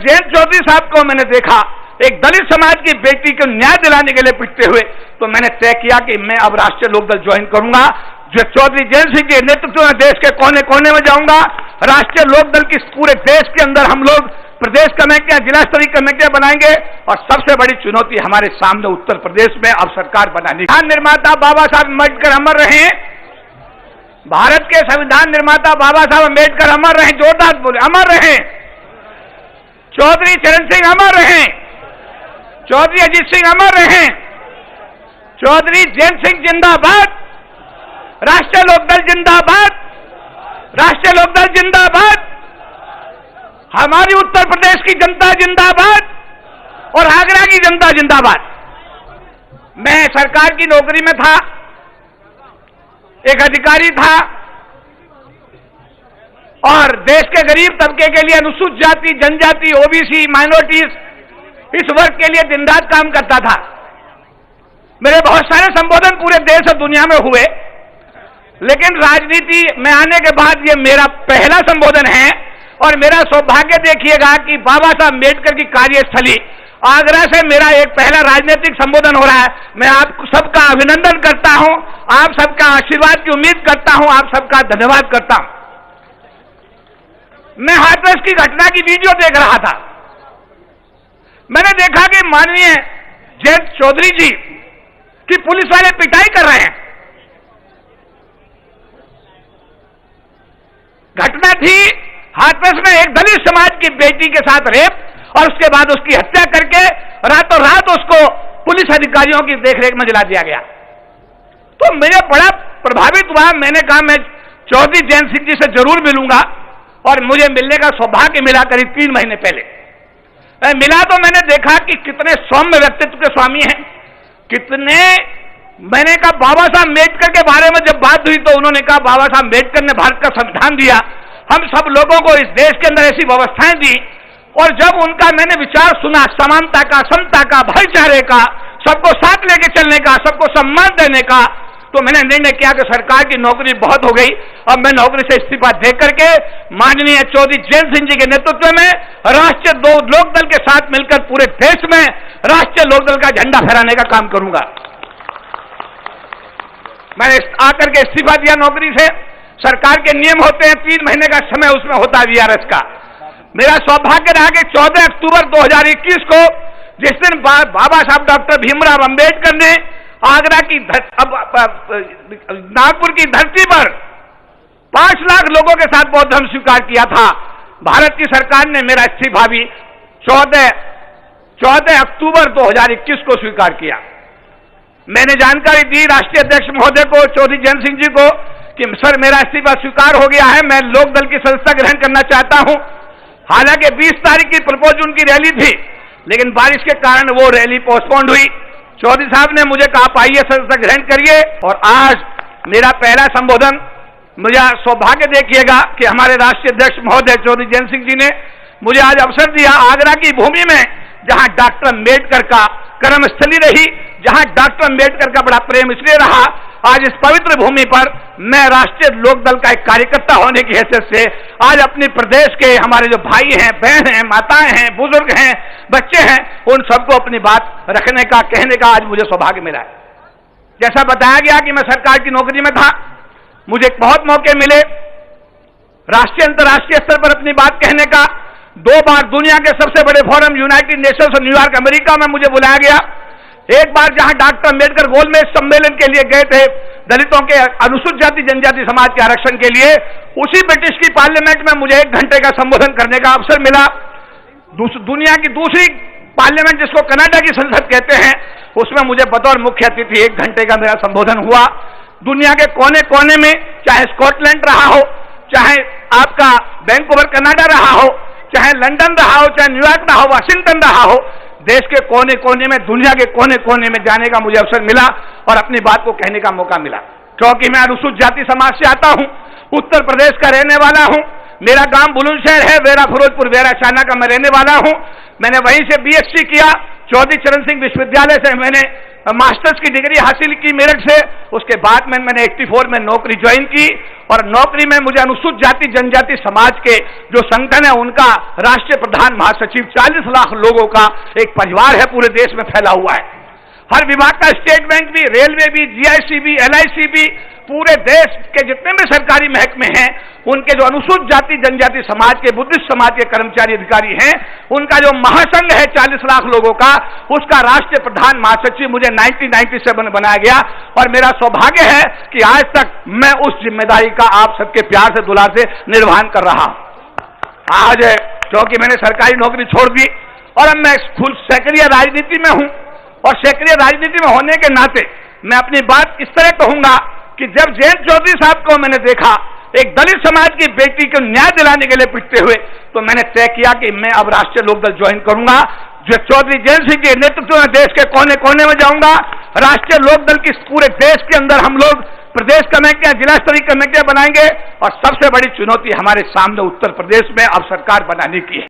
जयंत चौधरी साहब को मैंने देखा एक दलित समाज की बेटी को न्याय दिलाने के लिए पिटते हुए, तो मैंने तय किया कि मैं अब राष्ट्रीय लोकदल ज्वाइन करूंगा। जो चौधरी जयंत सिंह के नेतृत्व में देश के कोने कोने में जाऊंगा। राष्ट्रीय लोकदल की पूरे देश के अंदर हम लोग प्रदेश कमेटियां, जिला स्तरीय कमेटियां बनाएंगे और सबसे बड़ी चुनौती हमारे सामने उत्तर प्रदेश में अब सरकार बनानी। संविधान निर्माता बाबा साहब अम्बेडकर अमर रहे, भारत के संविधान निर्माता बाबा साहब अम्बेडकर अमर रहे, जोरदार बोले, अमर रहे। चौधरी चरण सिंह अमर रहे, चौधरी अजीत सिंह अमर रहे, चौधरी जयंत सिंह जिंदाबाद, राष्ट्रीय लोकदल जिंदाबाद, राष्ट्रीय लोकदल जिंदाबाद, हमारी उत्तर प्रदेश की जनता जिंदाबाद और आगरा की जनता जिंदाबाद। मैं सरकार की नौकरी में था, एक अधिकारी था और देश के गरीब तबके के लिए, अनुसूचित जाति, जनजाति, ओबीसी, माइनॉरिटीज, इस वर्ग के लिए दिन रात काम करता था। मेरे बहुत सारे संबोधन पूरे देश और दुनिया में हुए, लेकिन राजनीति में आने के बाद ये मेरा पहला संबोधन है और मेरा सौभाग्य देखिएगा कि बाबा साहब अम्बेडकर की कार्यस्थली आगरा से मेरा एक पहला राजनीतिक संबोधन हो रहा है। मैं आप सबका अभिनंदन करता हूं, आप सबका आशीर्वाद की उम्मीद करता हूं, आप सबका धन्यवाद करता हूं। मैं हाथरस की घटना की वीडियो देख रहा था। मैंने देखा कि माननीय जयंत चौधरी जी की पुलिस वाले पिटाई कर रहे हैं। घटना थी हाथरस में एक दलित समाज की बेटी के साथ रेप और उसके बाद उसकी हत्या करके रातों रात उसको पुलिस अधिकारियों की देखरेख में जला दिया गया। तो मुझे बड़ा प्रभावित हुआ। मैंने कहा मैं चौधरी जयंत सिंह जी से जरूर मिलूंगा और मुझे मिलने का सौभाग्य मिला। करीब 3 महीने पहले मिला तो मैंने देखा कि कितने सौम्य व्यक्तित्व के स्वामी हैं, कितने। मैंने कहा बाबा साहब अम्बेडकर के बारे में जब बात हुई तो उन्होंने कहा बाबा साहब अम्बेडकर ने भारत का संविधान दिया, हम सब लोगों को इस देश के अंदर ऐसी व्यवस्थाएं दी। और जब उनका मैंने विचार सुना, समानता का, समता का, भाईचारे का, सबको साथ लेके चलने का, सबको सम्मान देने का, तो मैंने निर्णय किया कि सरकार की नौकरी बहुत हो गई। अब मैं नौकरी से इस्तीफा दे करके माननीय चौधरी जयंत सिंह जी के नेतृत्व में राष्ट्रीय लोकदल के साथ मिलकर पूरे देश में राष्ट्रीय लोकदल का झंडा फहराने का काम करूंगा। मैंने आकर के इस्तीफा दिया नौकरी से। सरकार के नियम होते हैं 3 महीने का समय उसमें होता है वीआरएस का। मेरा सौभाग्य रहा कि 14 अक्टूबर 2021 को, जिस दिन बाबा साहब डॉक्टर भीमराव अंबेडकर ने आगरा की नागपुर की धरती पर 5 लाख लोगों के साथ बौद्ध धर्म स्वीकार किया था, भारत की सरकार ने मेरा इस्तीफा भी 14 अक्टूबर 2021 को स्वीकार किया। मैंने जानकारी दी राष्ट्रीय अध्यक्ष महोदय को, चौधरी जयंत सिंह जी को, कि सर मेरा इस्तीफा स्वीकार हो गया है, मैं लोकदल की सदस्यता ग्रहण करना चाहता हूं। हालांकि 20 तारीख की प्रपोज उनकी रैली थी, लेकिन बारिश के कारण वो रैली पोस्टपोन्ड हुई। चौधरी साहब ने मुझे कहा आइए सदस्यता ग्रहण करिए। और आज मेरा पहला संबोधन, मुझे सौभाग्य देखिएगा कि हमारे राष्ट्रीय अध्यक्ष महोदय चौधरी जयंत सिंह जी ने मुझे आज अवसर दिया आगरा की भूमि में, जहां डॉक्टर अम्बेडकर का कर्मस्थली रही, जहां डॉक्टर अम्बेडकर का बड़ा प्रेम इसलिए रहा। आज इस पवित्र भूमि पर मैं राष्ट्रीय लोकदल का एक कार्यकर्ता होने की हैसियत से आज अपने प्रदेश के हमारे जो भाई हैं, बहन हैं, माताएं हैं, बुजुर्ग हैं, बच्चे हैं, उन सबको अपनी बात रखने का, कहने का आज मुझे सौभाग्य मिला है। जैसा बताया गया कि मैं सरकार की नौकरी में था, मुझे बहुत मौके मिले राष्ट्रीय अंतर्राष्ट्रीय स्तर पर अपनी बात कहने का। 2 बार दुनिया के सबसे बड़े फोरम यूनाइटेड नेशंस और न्यूयॉर्क अमेरिका में मुझे बुलाया गया। एक बार जहां डॉक्टर अम्बेडकर गोलमेज सम्मेलन के लिए गए थे, दलितों के, अनुसूचित जाति जनजाति समाज के आरक्षण के लिए, उसी ब्रिटिश की पार्लियामेंट में मुझे 1 घंटे का संबोधन करने का अवसर मिला। दुनिया की दूसरी पार्लियामेंट, जिसको कनाडा की संसद कहते हैं, उसमें मुझे बतौर मुख्य अतिथि 1 घंटे का मेरा संबोधन हुआ। दुनिया के कोने कोने में, चाहे स्कॉटलैंड रहा हो, चाहे आपका वैंकूवर कनाडा रहा हो, चाहे लंदन रहा हो, चाहे न्यूयॉर्क रहा हो, वाशिंगटन रहा हो, देश के कोने कोने में, दुनिया के कोने कोने में जाने का मुझे अवसर मिला और अपनी बात को कहने का मौका मिला। क्योंकि मैं अनुसूचित जाति समाज से आता हूं, उत्तर प्रदेश का रहने वाला हूं। मेरा गांव बुलंदशहर है, वेरा फिरोजपुर, वेरा चाना का मैं रहने वाला हूं। मैंने वहीं से बीएससी किया, चौधरी चरण सिंह विश्वविद्यालय से मैंने मास्टर्स की डिग्री हासिल की मेरठ से। उसके बाद में मैंने 84 में नौकरी ज्वाइन की और नौकरी में मुझे अनुसूचित जाति जनजाति समाज के जो संगठन है उनका राष्ट्रीय प्रधान महासचिव, 40 लाख लोगों का एक परिवार है, पूरे देश में फैला हुआ है। हर विभाग का, स्टेट बैंक भी, रेलवे भी, जीआईसी भी, एलआईसी भी, पूरे देश के जितने भी सरकारी महकमे हैं उनके जो अनुसूचित जाति जनजाति समाज के, बुद्धिस्ट समाज के कर्मचारी अधिकारी हैं, उनका जो महासंघ है 40 लाख लोगों का, उसका राष्ट्रीय प्रधान महासचिव मुझे 1997 बनाया गया। और मेरा सौभाग्य है कि आज तक मैं उस जिम्मेदारी का आप सबके प्यार से, दुलार से निर्वहन कर रहा हूं। आज क्योंकि मैंने सरकारी नौकरी छोड़ दी और अब मैं फुल सक्रिय राजनीति में हूं, और सक्रिय राजनीति में होने के नाते मैं अपनी बात इस तरह कहूंगा कि जब जयंत चौधरी साहब को मैंने देखा एक दलित समाज की बेटी को न्याय दिलाने के लिए पिटते हुए, तो मैंने तय किया कि मैं अब राष्ट्रीय लोकदल ज्वाइन करूंगा। जो चौधरी जयंत सिंह के नेतृत्व में देश के कोने कोने में जाऊंगा। राष्ट्रीय लोकदल की पूरे देश के अंदर हम लोग प्रदेश कमेटियां, जिला स्तरीय कमेटियां बनाएंगे, और सबसे बड़ी चुनौती हमारे सामने उत्तर प्रदेश में अब सरकार बनाने की है।